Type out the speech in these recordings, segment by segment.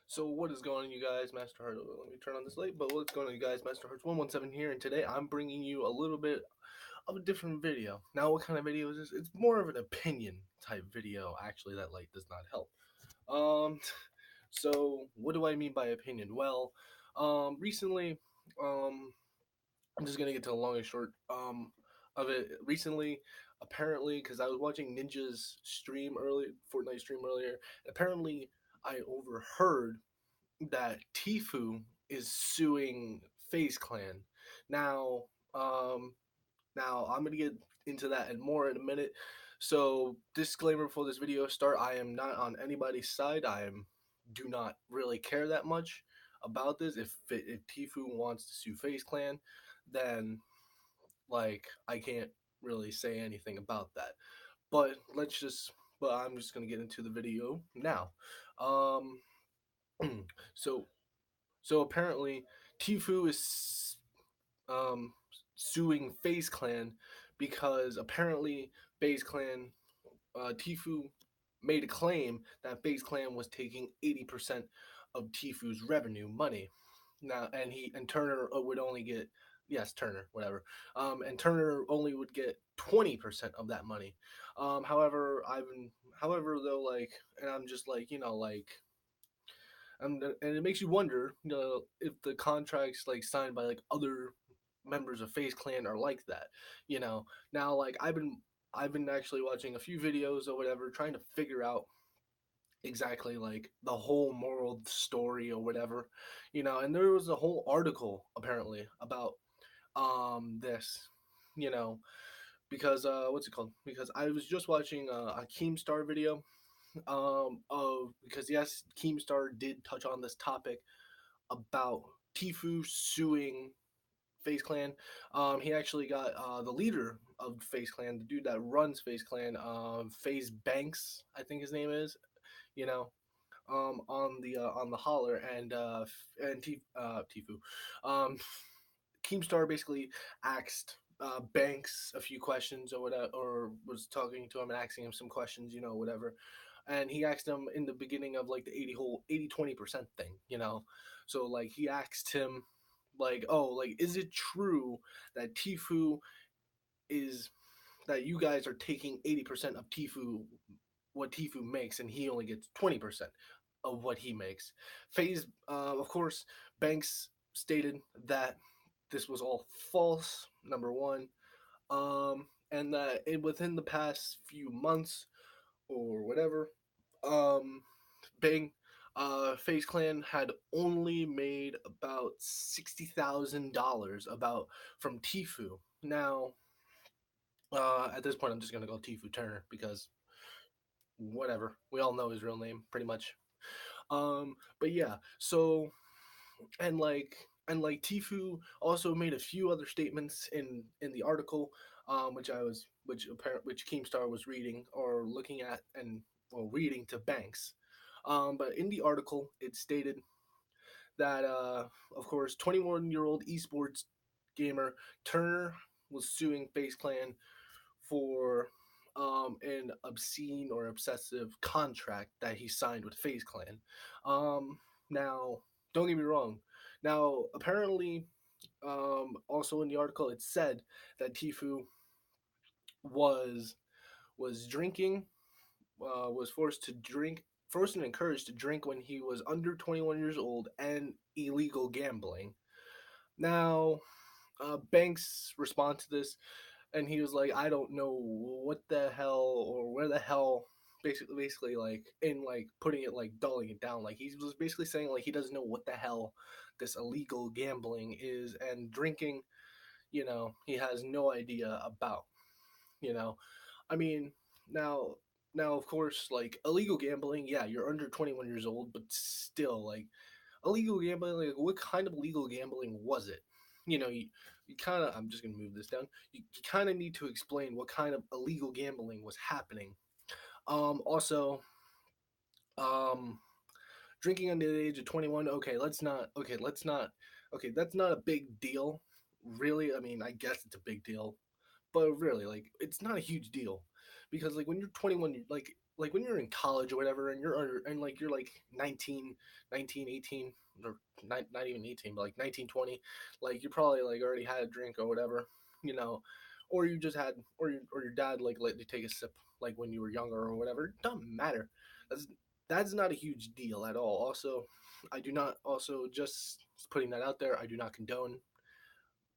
So what is going on, you guys? Master Heart. Let me turn on this light. But what's going on, you guys? Master Hearts 117 here, and today I'm bringing you a little bit of a different video. Now, what kind of video is this? It's more of an opinion type video. Actually, that light does not help. Um, so what do I mean by opinion? Well, recently, I'm just gonna get to the long and short of it. Recently, apparently, because I was watching Ninja's stream earlier, Fortnite stream earlier, apparently I overheard that Tfue is suing Faze Clan. Now, um, now I'm gonna get into that and more in a minute. So, disclaimer before this video start: I am not on anybody's side. Do not really care that much about this. If Tfue wants to sue Faze Clan, then I can't really say anything about that. But but I'm just gonna get into the video now. Um, so So apparently, Tfue is um, suing Faze Clan because apparently Faze Clan Tfue made a claim that Faze Clan was taking 80% of Tfue's revenue money. Now, and Turner would only get, yes, Turner, whatever. And Turner only would get 20% of that money. However, however though, and I'm just and it makes you wonder, if the contracts signed by other members of Face Clan are like that. Now I've been actually watching a few videos or whatever, trying to figure out exactly the whole moral story or whatever. And there was a whole article apparently about this, you know, because what's it called? Because I was just watching a Keemstar video of because yes, Keemstar did touch on this topic about Tfue suing Face Clan. He actually got the leader of Face Clan, the dude that runs Face Clan, Faze Banks, I think his name is. You know, on the holler and Tfue. Um, Keemstar basically asked Banks a few questions or whatever, or was talking to him and asking him some questions, whatever. And he asked him in the beginning of the 80-20% thing, So he asked him oh, is it true that Tfue is that you guys are taking 80% of Tfue what Tfue makes and he only gets 20% of what he makes. Faze, of course, Banks stated that this was all false, number one, and that within the past few months or whatever, um, Bang, Faze Clan had only made about $60,000 about from Tfue. Now, at this point, I'm just gonna go Tfue Turner because whatever, we all know his real name pretty much. But yeah, so and Tfue also made a few other statements in the article, which Keemstar was reading or looking at and well reading to Banks. But in the article, it stated that of course 21-year-old esports gamer Turner was suing Face Clan for an obscene or obsessive contract that he signed with Face Clan. Now, don't get me wrong. Now, apparently, also in the article, it said that Tfue was drinking, was forced and encouraged to drink when he was under 21 years old, and illegal gambling. Now, Banks responded to this and he was like, I don't know what the hell or where the hell. Basically, in putting it dulling it down, he was basically saying he doesn't know what the hell this illegal gambling is and drinking. He has no idea about. You know, I mean, now now of course illegal gambling. Yeah, you're under 21 years old, but still illegal gambling. What kind of illegal gambling was it? You kind of, I'm just going to move this down. You kind of need to explain what kind of illegal gambling was happening. Also, um, drinking under the age of 21. Okay, that's not a big deal. Really, I mean, I guess it's a big deal, but really, it's not a huge deal because when you're 21, like when you're in college or whatever, and you're like 19, 19, 18, or not even 18, but like 19, 20, like you probably like already had a drink or whatever, you know, or you just had, or your dad like let you take a sip like when you were younger or whatever. It doesn't matter. That's that's not a huge deal at all. Also, I do not, also just putting that out there, I do not condone,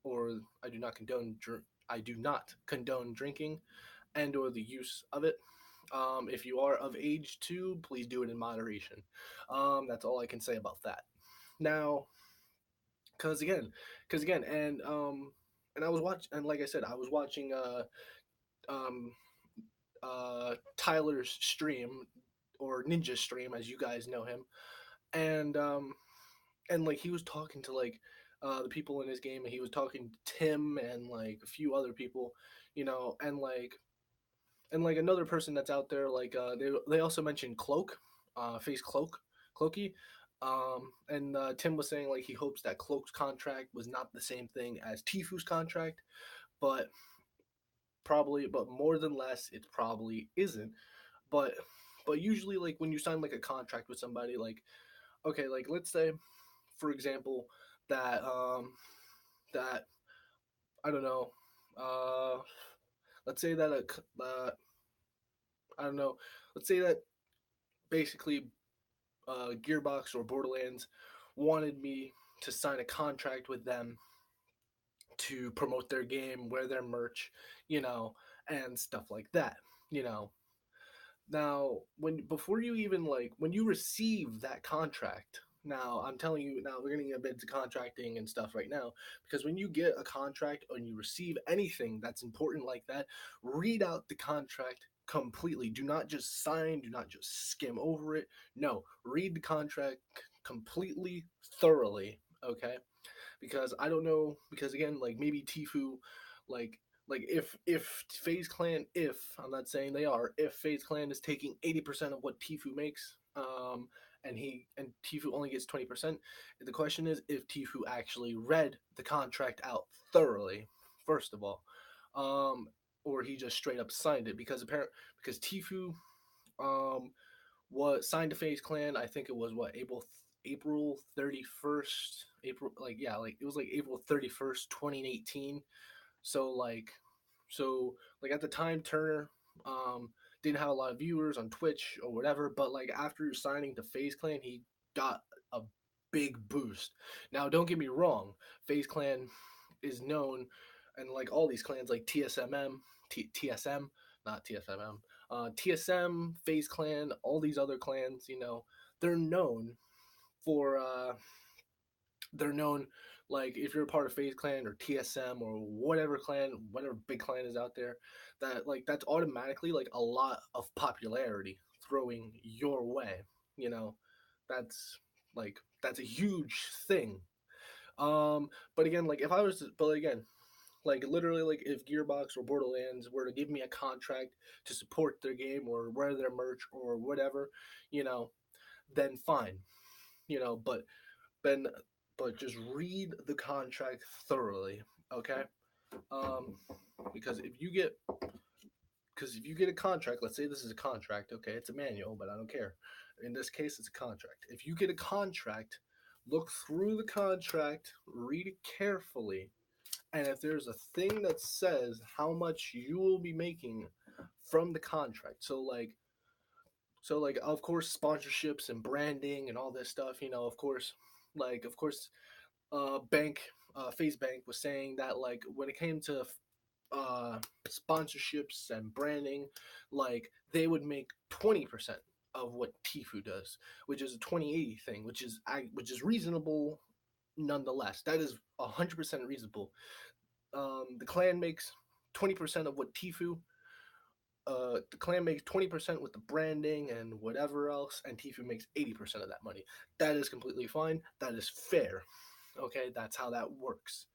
or I do not condone I do not condone drinking and or the use of it. If you are of age too, please do it in moderation. That's all I can say about that. Now, because again, and I was watching, and like I said, I was watching um, Tyler's stream, or Ninja stream, as you guys know him, and like he was talking to like the people in his game, and he was talking to Tim and like a few other people, and like another person that's out there, like they also mentioned Cloak, Face Cloaky, and Tim was saying like he hopes that Cloak's contract was not the same thing as Tfue's contract, but but more than less, it probably isn't. But usually, like when you sign like a contract with somebody, like okay, like let's say, for example, that that I don't know, uh, let's say that I don't know, let's say that basically Gearbox or Borderlands wanted me to sign a contract with them to promote their game, wear their merch, and stuff like that. You know, now when before you even like when you receive that contract. Now I'm telling you, now we're getting a bit to contracting and stuff right now, because when you get a contract and you receive anything that's important like that, read out the contract completely. Do not just sign, do not just skim over it. No, read the contract completely, thoroughly, okay? Because I don't know, because again, like maybe Tfue, like if Faze Clan, if I'm not saying they are, if Faze Clan is taking 80% of what Tfue makes, and Tfue only gets 20%, the question is if Tfue actually read the contract out thoroughly, first of all, um, or he just straight up signed it, because apparently, because Tfue um was signed to Faze Clan. I think it was what, April 31st, April, like yeah, like it was like April 31st, 2018. So like at the time, Turner didn't have a lot of viewers on Twitch or whatever, but like after signing to Faze Clan, he got a big boost. Now don't get me wrong, Faze Clan is known, and like all these clans like TSM, not TSMM, TSM, Faze Clan, all these other clans, they're known for they're known, like if you're a part of Faze Clan or TSM or whatever clan, whatever big clan is out there, that like that's automatically like a lot of popularity throwing your way. You know, that's that's a huge thing. But again, like if I was to, but again, like literally, like if Gearbox or Borderlands were to give me a contract to support their game or wear their merch or whatever, you know, then fine, but then just read the contract thoroughly, okay? Um, because if you get a contract, let's say this is a contract, okay, it's a manual, but I don't care. In this case, it's a contract. If you get a contract, look through the contract, read it carefully, and if there's a thing that says how much you will be making from the contract, so like of course sponsorships and branding and all this stuff, of course, bank Phase Bank was saying that like when it came to sponsorships and branding, like they would make 20% of what Tfue does, which is a 20/80 thing, which is reasonable nonetheless. That is 100% reasonable. The clan makes 20% of what Tfue. The clan makes 20% with the branding and whatever else, and Tfue makes 80% of that money. That is completely fine. That is fair. Okay, that's how that works.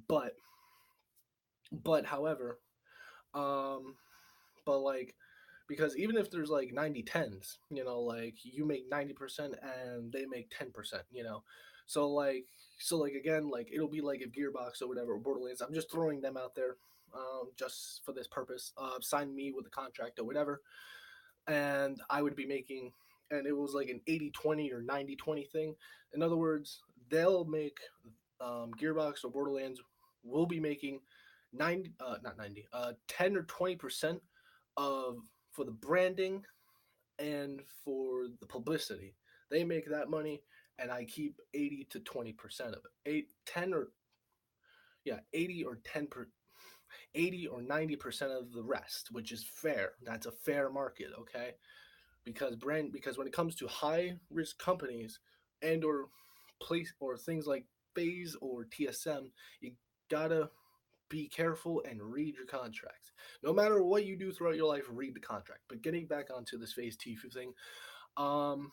But however, um, but like because even if there's like 90/10s, like you make 90% and they make 10%, so like again, like it'll be like if Gearbox or whatever, or Borderlands, I'm just throwing them out there, just for this purpose, sign me with a contract or whatever, and I would be making, and it was like an 80-20 or 90-20 thing. In other words, they'll make Gearbox or Borderlands will be making 90, not 90, 10 or 20% of for the branding and for the publicity. They make that money, and I keep 80 to 20% of it. 10 or yeah, 80 or 80 or 90% of the rest, which is fair. That's a fair market, okay? Because when it comes to high risk companies and or place or things like Faze or TSM, you gotta be careful and read your contracts. No matter what you do throughout your life, read the contract. But getting back onto this Faze Tfue thing, um,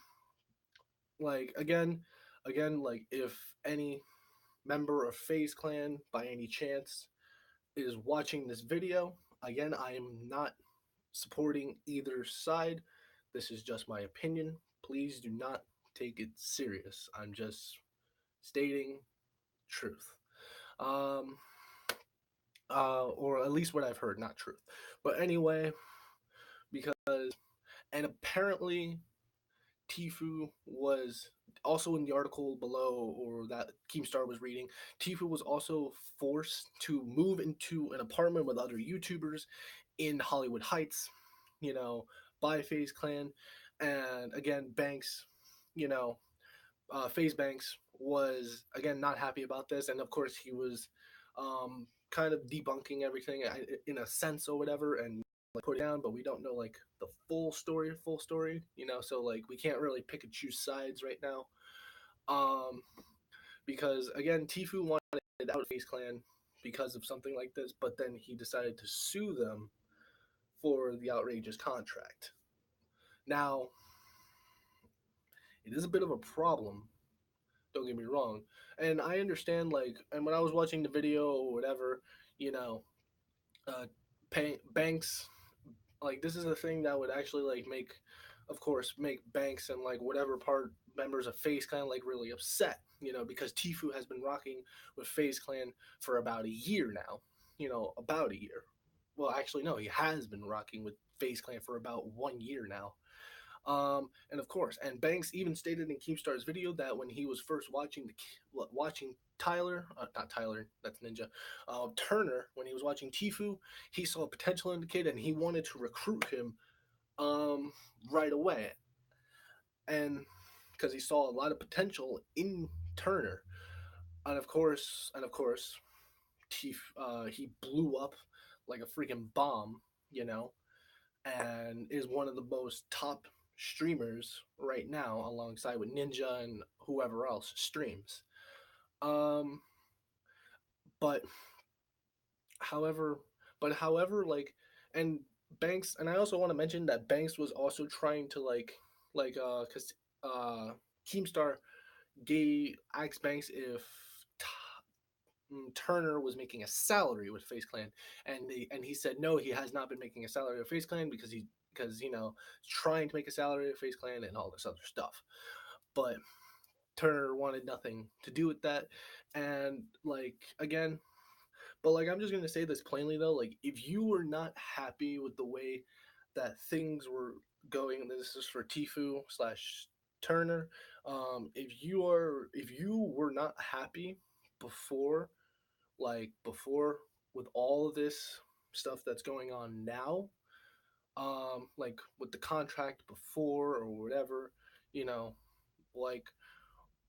like like if any member of Faze Clan by any chance is watching this video, again, I am not supporting either side. This is just my opinion. Please do not take it serious. I'm just stating truth. Um, or at least what I've heard, not truth. But anyway, because, and apparently Tfue was also in the article below, or that Keemstar was reading, Tfue was also forced to move into an apartment with other YouTubers in Hollywood Heights, you know, by Faze Clan. And again, Banks, you know, Faze Banks was again not happy about this, and of course he was kind of debunking everything in a sense or whatever, and like put it down. But we don't know like the full story, you know. So like we can't really pick and choose sides right now, um, because again, Tfue wanted out of Faze Clan because of something like this, but then he decided to sue them for the outrageous contract. Now, it is a bit of a problem. Don't get me wrong, and I understand like, and when I was watching the video or whatever, you know, uh, Banks, like this is a thing that would actually like make, of course, make Banks and like whatever part members of Faze Clan like really upset, you know, because Tfue has been rocking with Faze Clan for about a year now, you know, about a year. Well, actually, no, he has been rocking with Faze Clan for about 1 year now. And of course, and Banks even stated in Keemstar's video that when he was first watching Tyler, not Tyler, that's Ninja, Turner, when he was watching Tfue, he saw potential in the kid and he wanted to recruit him right away, and because he saw a lot of potential in Turner, and of course, he blew up like a freaking bomb, you know, and is one of the most top streamers right now alongside with Ninja and whoever else streams. Um but however like, and Banks, and I also want to mention that Banks was also trying to cuz uh Keemstar gave asked Banks if Turner was making a salary with Faze Clan, and he said no, he has not been making a salary with Faze Clan because you know trying to make a salary with Faze Clan and all this other stuff. But Turner wanted nothing to do with that, and like again, but like I'm just gonna say this plainly though, like if you were not happy with the way that things were going, and this is for Tfue slash Turner, if you were not happy before before with all of this stuff that's going on now, like with the contract before or whatever, you know, like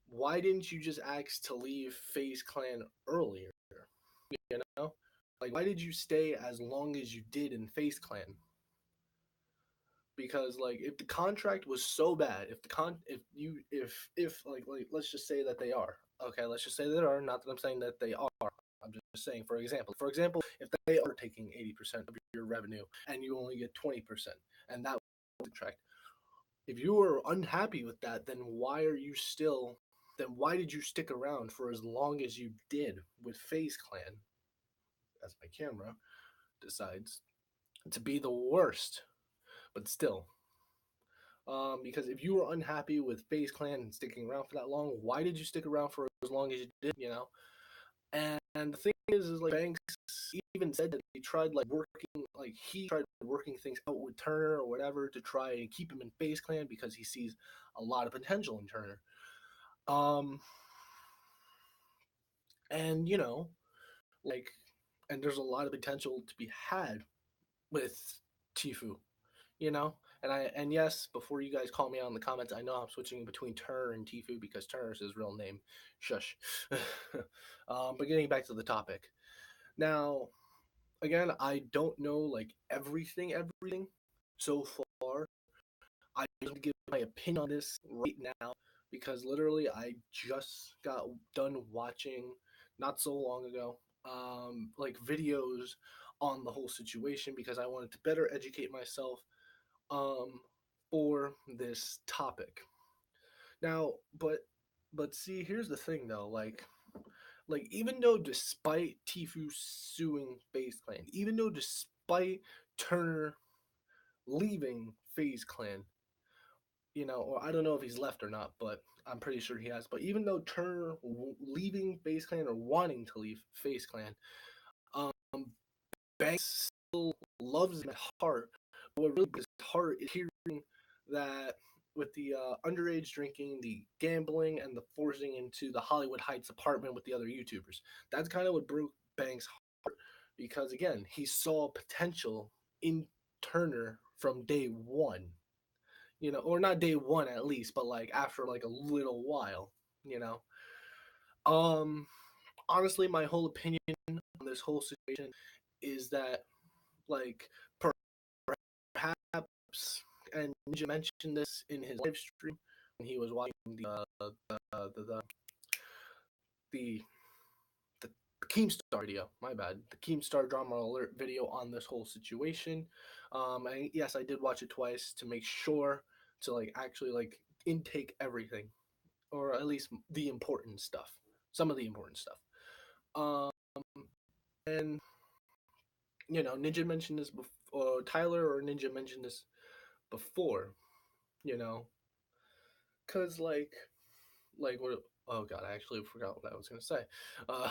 why didn't you just ask to leave Faze Clan earlier? You know, like why did you stay as long as you did in Faze Clan? Because like if the contract was so bad, if like let's just say that they are, okay, let's just say that they are, not that I'm saying that they are, I'm just saying for example, if they are taking 80% of your revenue and you only get 20%, and that contract, if you were unhappy with that, then why did you stick around for as long as you did with Faze Clan? As my camera decides to be the worst, but still, because if you were unhappy with Faze Clan and sticking around for that long, why did you stick around for as long as you did? You know, and the thing is like Banks, even said that he tried working things out with Turner or whatever to try and keep him in Faze Clan because he sees a lot of potential in Turner. Um, and like, and there's a lot of potential to be had with Tfue, and yes, before you guys call me out in the comments, I know I'm switching between Turner and Tfue because Turner's his real name. Shush. But getting back to the topic now, again, I don't know like everything so far. I just give my opinion on this right now because literally I just got done watching not so long ago, like videos on the whole situation because I wanted to better educate myself um, for this topic. Now, but see, here's the thing though, like even though despite Tfue suing Faze Clan, even though despite Turner leaving Faze Clan, or I don't know if he's left or not, but I'm pretty sure he has. But even though Turner leaving Faze Clan or wanting to leave Faze Clan, um, Banks still loves him at heart. But what really breaks his heart is hearing that with the underage drinking, the gambling, and the forcing into the Hollywood Heights apartment with the other YouTubers. That's kind of what broke Banks' heart because again, he saw potential in Turner from day one. Or not day one at least, but like after like a little while, you know. Um, Honestly, my whole opinion on this whole situation is that like perhaps, and Ninja mentioned this in his live stream when he was watching the the Keemstar video. My bad, the Keemstar drama alert video on this whole situation. And yes, I did watch it twice to make sure to like actually like intake everything, or at least the important stuff, some of the important stuff. Um, and Ninja mentioned this before, or Tyler or Ninja mentioned this before, you know, cause like what? Oh god, I actually forgot what I was gonna say. Uh,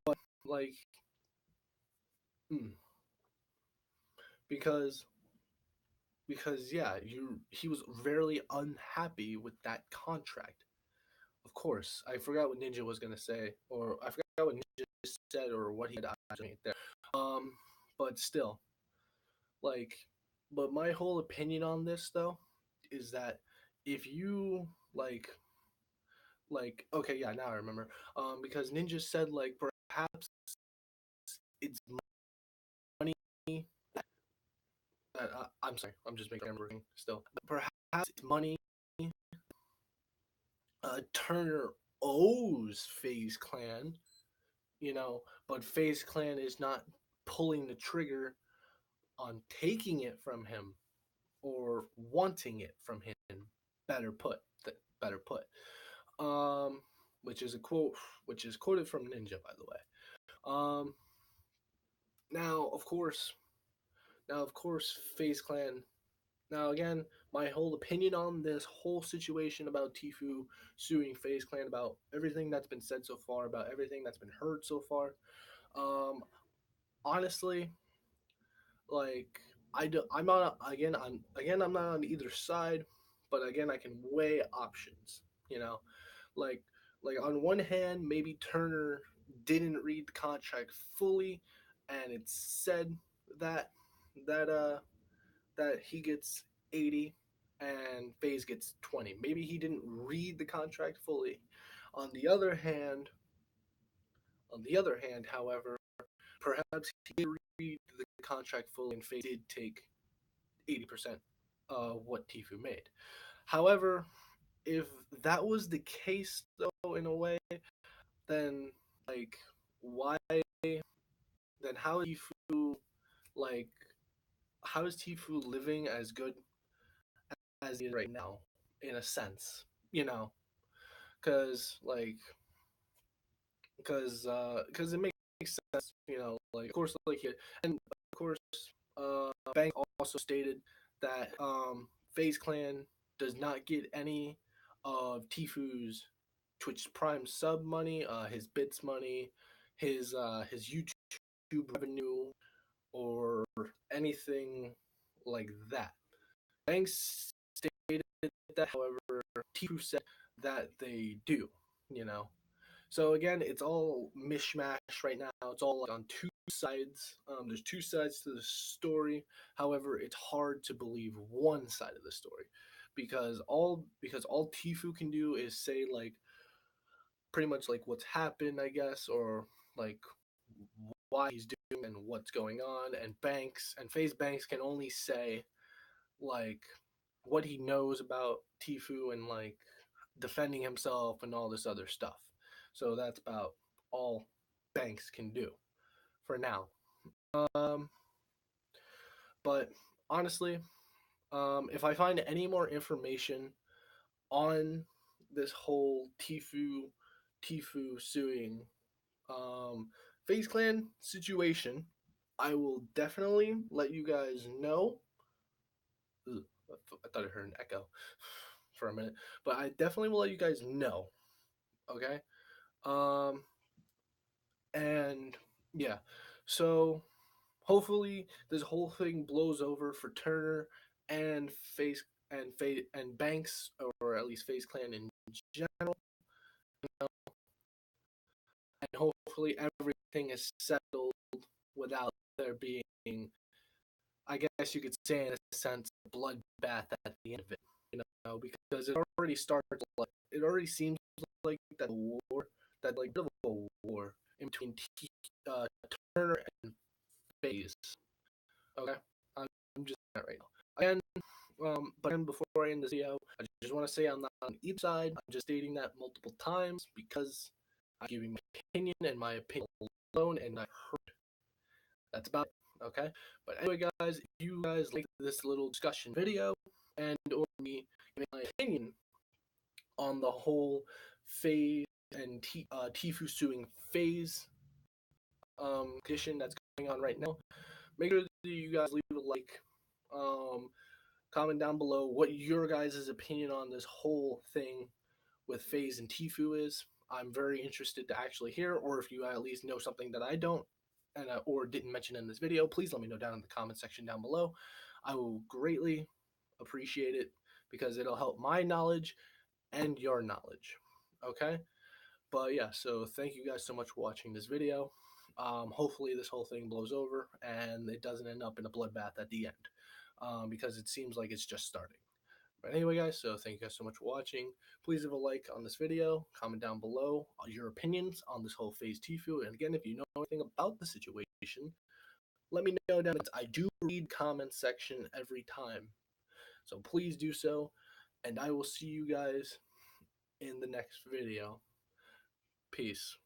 but like, hmm, because yeah, he was very unhappy with that contract. Of course, I forgot what Ninja was gonna say, or I forgot what Ninja said, or what he had actually there. Um, but still, like, but my whole opinion on this though is that if you okay, yeah, now I remember. Because Ninja said like perhaps it's money. I'm sorry, I'm just making remembering still. Perhaps it's money. Turner owes Faze Clan, but Faze Clan is not pulling the trigger on taking it from him or wanting it from him. Better put. Better put. Um, which is a quote, which is quoted from Ninja, by the way. Um, now of course, Faze Clan. Now again, my whole opinion on this whole situation about Tfue suing Faze Clan, about everything that's been said so far, about everything that's been heard so far. Um, Honestly, like I'm not I'm not on either side, but again I can weigh options. You know, like on one hand, maybe Turner didn't read the contract fully, and it said that that uh that he gets 80 and Faze gets 20. Maybe he didn't read the contract fully. On the other hand, however, perhaps he did read the contract fully and Faze did take 80% of what Tfue made. However, if that was the case though in a way, then like why then like how is Tfue living as good as he is right now in a sense, you know? Cuz like cuz it makes sense, like of course like and of course Bank also stated that Faze Clan does not get any of Tfue's Twitch Prime sub money, his bits money, his YouTube YouTube revenue or anything like that. Banks stated that, however, Tfue said that they do, you know. So again, it's all mishmash right now. It's all like on two sides. There's two sides to the story. However, it's hard to believe one side of the story because all Tfue can do is say like pretty much like what's happened, I guess, or like why he's doing and what's going on. And Faze Banks can only say like what he knows about Tfue and like defending himself and all this other stuff. So that's about all Banks can do for now. Um, but honestly, if I find any more information on this whole Tfue suing Faze Clan situation, I will definitely let you guys know. Ugh, I thought I heard an echo for a minute, but I definitely will let you guys know. Okay. Um, and yeah, so hopefully this whole thing blows over for Turner and Face and Banks, or at least Faze Clan in general, and hopefully everything is settled without there being, I guess you could say in a sense, a bloodbath at the end of it. Because it already starts. Like, it already seems like that war, that like bit of a war in between Turner and Faze. Okay, I'm just saying that right now. And but then before I end this video, I just want to say I'm not on either side. I'm just stating that multiple times because I'm giving my opinion and my opinion alone, and I heard. That's about it. Okay. But anyway, guys, if you guys like this little discussion video and or me giving my opinion on the whole Faze and Tfue suing Faze condition that's going on right now, make sure that you guys leave a like. Comment down below what your guys' opinion on this whole thing with Faze and Tfue is. I'm very interested to actually hear, or if you at least know something that I don't, and or didn't mention in this video, please let me know down in the comment section down below. I will greatly appreciate it because it'll help my knowledge and your knowledge. Okay? But yeah, so thank you guys so much for watching this video. Hopefully this whole thing blows over and it doesn't end up in a bloodbath at the end, because it seems like it's just starting. But anyway, guys, so thank you guys so much for watching. Please leave a like on this video, comment down below your opinions on this whole Faze Tfue, and again, if you know anything about the situation, let me know down. I do read comment section every time, so please do so, and I will see you guys in the next video. Peace.